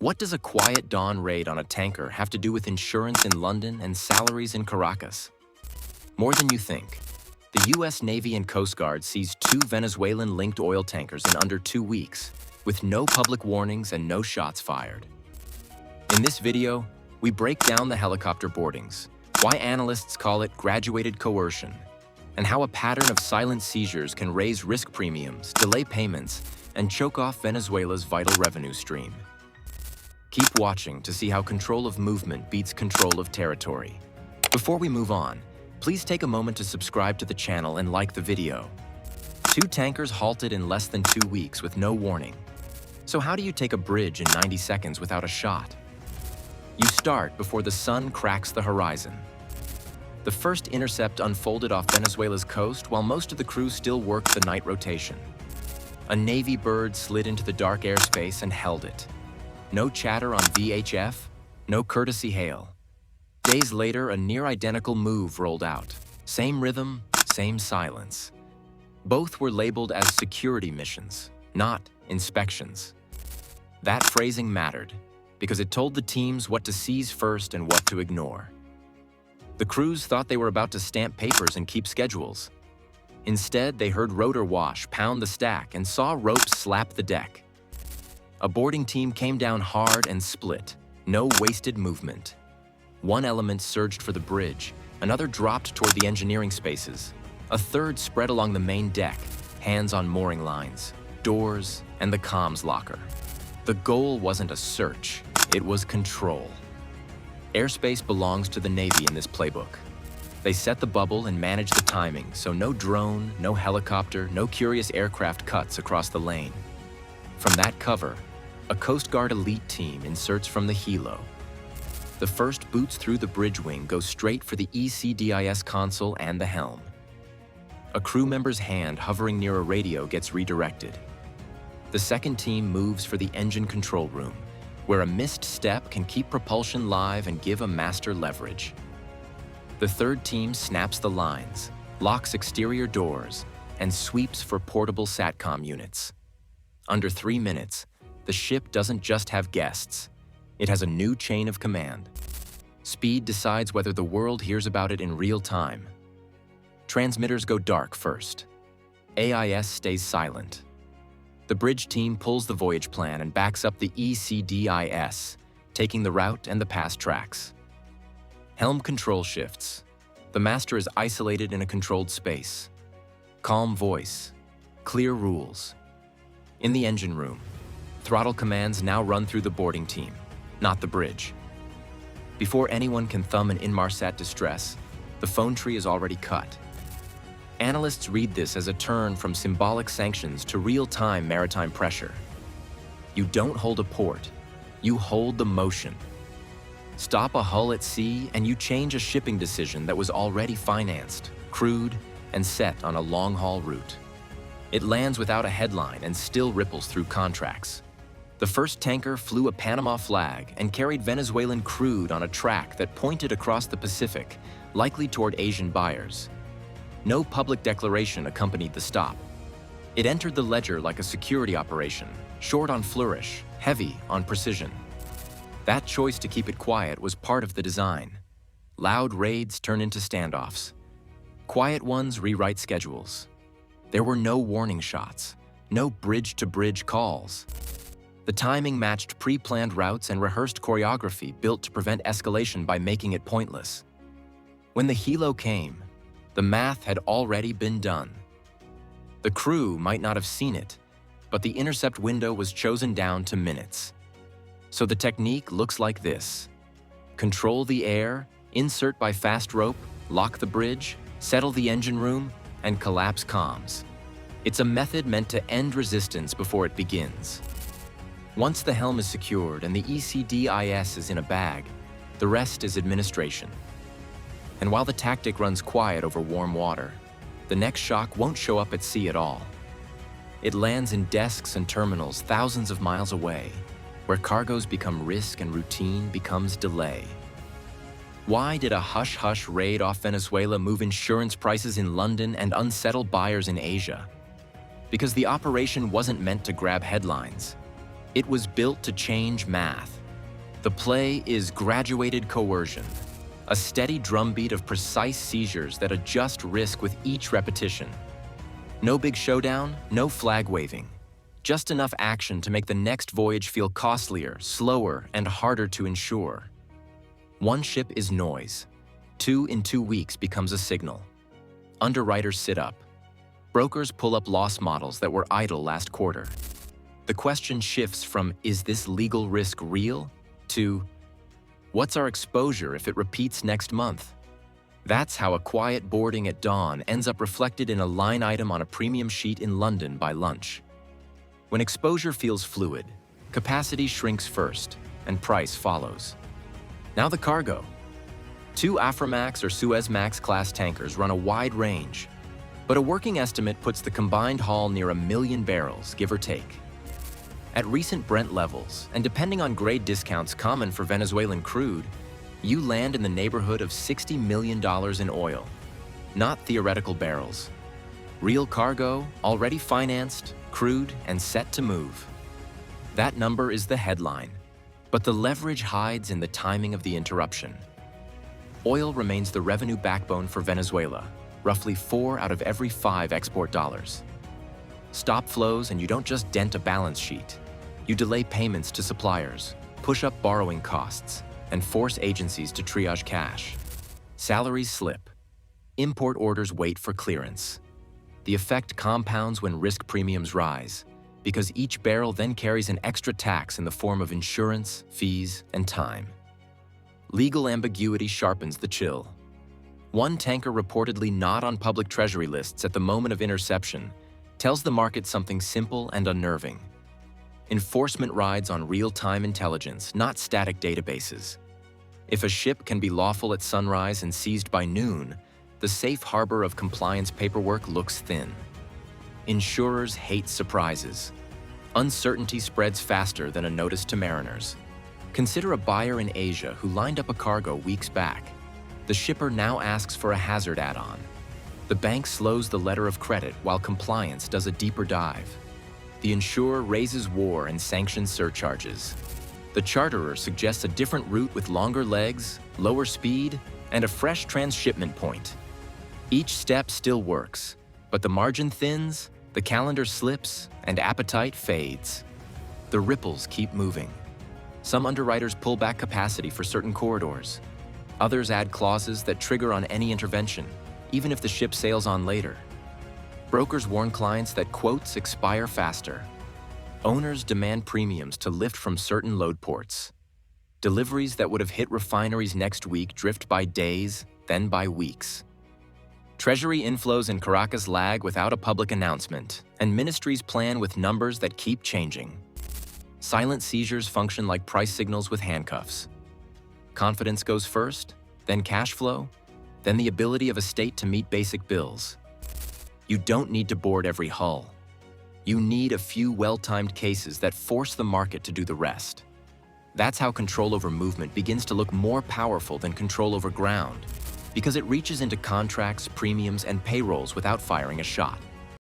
What does a quiet dawn raid on a tanker have to do with insurance in London and salaries in Caracas? More than you think. The U.S. Navy and Coast Guard seized 2 Venezuelan-linked oil tankers in under 2 weeks, with no public warnings and no shots fired. In this video, we break down the helicopter boardings, why analysts call it graduated coercion, and how a pattern of silent seizures can raise risk premiums, delay payments, and choke off Venezuela's vital revenue stream. Keep watching to see how control of movement beats control of territory. Before we move on, please take a moment to subscribe to the channel and like the video. 2 tankers halted in less than 2 weeks with no warning. So how do you take a bridge in 90 seconds without a shot? You start before the sun cracks the horizon. The first intercept unfolded off Venezuela's coast while most of the crew still worked the night rotation. A Navy bird slid into the dark airspace and held it. No chatter on VHF, no courtesy hail. Days later, a near-identical move rolled out. Same rhythm, same silence. Both were labeled as security missions, not inspections. That phrasing mattered, because it told the teams what to seize first and what to ignore. The crews thought they were about to stamp papers and keep schedules. Instead, they heard rotor wash pound the stack and saw ropes slap the deck. A boarding team came down hard and split, no wasted movement. One element surged for the bridge, another dropped toward the engineering spaces. A third spread along the main deck, hands on mooring lines, doors, and the comms locker. The goal wasn't a search, it was control. Airspace belongs to the Navy in this playbook. They set the bubble and manage the timing, so no drone, no helicopter, no curious aircraft cuts across the lane. From that cover, a Coast Guard elite team inserts from the helo. The first boots through the bridge wing go straight for the ECDIS console and the helm. A crew member's hand hovering near a radio gets redirected. The second team moves for the engine control room, where a missed step can keep propulsion live and give a master leverage. The third team snaps the lines, locks exterior doors, and sweeps for portable SATCOM units. Under 3 minutes, the ship doesn't just have guests, it has a new chain of command. Speed decides whether the world hears about it in real time. Transmitters go dark first. AIS stays silent. The bridge team pulls the voyage plan and backs up the ECDIS, taking the route and the past tracks. Helm control shifts. The master is isolated in a controlled space. Calm voice. Clear rules. In the engine room, throttle commands now run through the boarding team, not the bridge. Before anyone can thumb an Inmarsat distress, the phone tree is already cut. Analysts read this as a turn from symbolic sanctions to real-time maritime pressure. You don't hold a port, you hold the motion. Stop a hull at sea and you change a shipping decision that was already financed, crewed, and set on a long-haul route. It lands without a headline and still ripples through contracts. The first tanker flew a Panama flag and carried Venezuelan crude on a track that pointed across the Pacific, likely toward Asian buyers. No public declaration accompanied the stop. It entered the ledger like a security operation, short on flourish, heavy on precision. That choice to keep it quiet was part of the design. Loud raids turn into standoffs. Quiet ones rewrite schedules. There were no warning shots, no bridge-to-bridge calls. The timing matched pre-planned routes and rehearsed choreography built to prevent escalation by making it pointless. When the helo came, the math had already been done. The crew might not have seen it, but the intercept window was chosen down to minutes. So the technique looks like this. Control the air, insert by fast rope, lock the bridge, settle the engine room, and collapse comms. It's a method meant to end resistance before it begins. Once the helm is secured and the ECDIS is in a bag, the rest is administration. And while the tactic runs quiet over warm water, the next shock won't show up at sea at all. It lands in desks and terminals thousands of miles away, where cargoes become risk and routine becomes delay. Why did a hush-hush raid off Venezuela move insurance prices in London and unsettle buyers in Asia? Because the operation wasn't meant to grab headlines. It was built to change math. The play is graduated coercion, a steady drumbeat of precise seizures that adjust risk with each repetition. No big showdown, no flag waving. Just enough action to make the next voyage feel costlier, slower, and harder to insure. One ship is noise. 2 in 2 weeks becomes a signal. Underwriters sit up. Brokers pull up loss models that were idle last quarter. The question shifts from, is this legal risk real? To, what's our exposure if it repeats next month? That's how a quiet boarding at dawn ends up reflected in a line item on a premium sheet in London by lunch. When exposure feels fluid, capacity shrinks first, and price follows. Now the cargo. 2 Aframax or Suezmax class tankers run a wide range, but a working estimate puts the combined haul near 1 million barrels, give or take. At recent Brent levels, and depending on grade discounts common for Venezuelan crude, you land in the neighborhood of $60 million in oil. Not theoretical barrels. Real cargo, already financed, crewed, and set to move. That number is the headline, but the leverage hides in the timing of the interruption. Oil remains the revenue backbone for Venezuela, roughly 4 out of every 5 export dollars. Stop flows and you don't just dent a balance sheet. You delay payments to suppliers, push up borrowing costs, and force agencies to triage cash. Salaries slip. Import orders wait for clearance. The effect compounds when risk premiums rise, because each barrel then carries an extra tax in the form of insurance, fees, and time. Legal ambiguity sharpens the chill. One tanker reportedly not on public treasury lists at the moment of interception tells the market something simple and unnerving. Enforcement rides on real-time intelligence, not static databases. If a ship can be lawful at sunrise and seized by noon, the safe harbor of compliance paperwork looks thin. Insurers hate surprises. Uncertainty spreads faster than a notice to mariners. Consider a buyer in Asia who lined up a cargo weeks back. The shipper now asks for a hazard add-on. The bank slows the letter of credit while compliance does a deeper dive. The insurer raises war and sanctions surcharges. The charterer suggests a different route with longer legs, lower speed, and a fresh transshipment point. Each step still works, but the margin thins, the calendar slips, and appetite fades. The ripples keep moving. Some underwriters pull back capacity for certain corridors. Others add clauses that trigger on any intervention, even if the ship sails on later. Brokers warn clients that quotes expire faster. Owners demand premiums to lift from certain load ports. Deliveries that would have hit refineries next week drift by days, then by weeks. Treasury inflows in Caracas lag without a public announcement, and ministries plan with numbers that keep changing. Silent seizures function like price signals with handcuffs. Confidence goes first, then cash flow, then the ability of a state to meet basic bills. You don't need to board every hull. You need a few well-timed cases that force the market to do the rest. That's how control over movement begins to look more powerful than control over ground, because it reaches into contracts, premiums, and payrolls without firing a shot.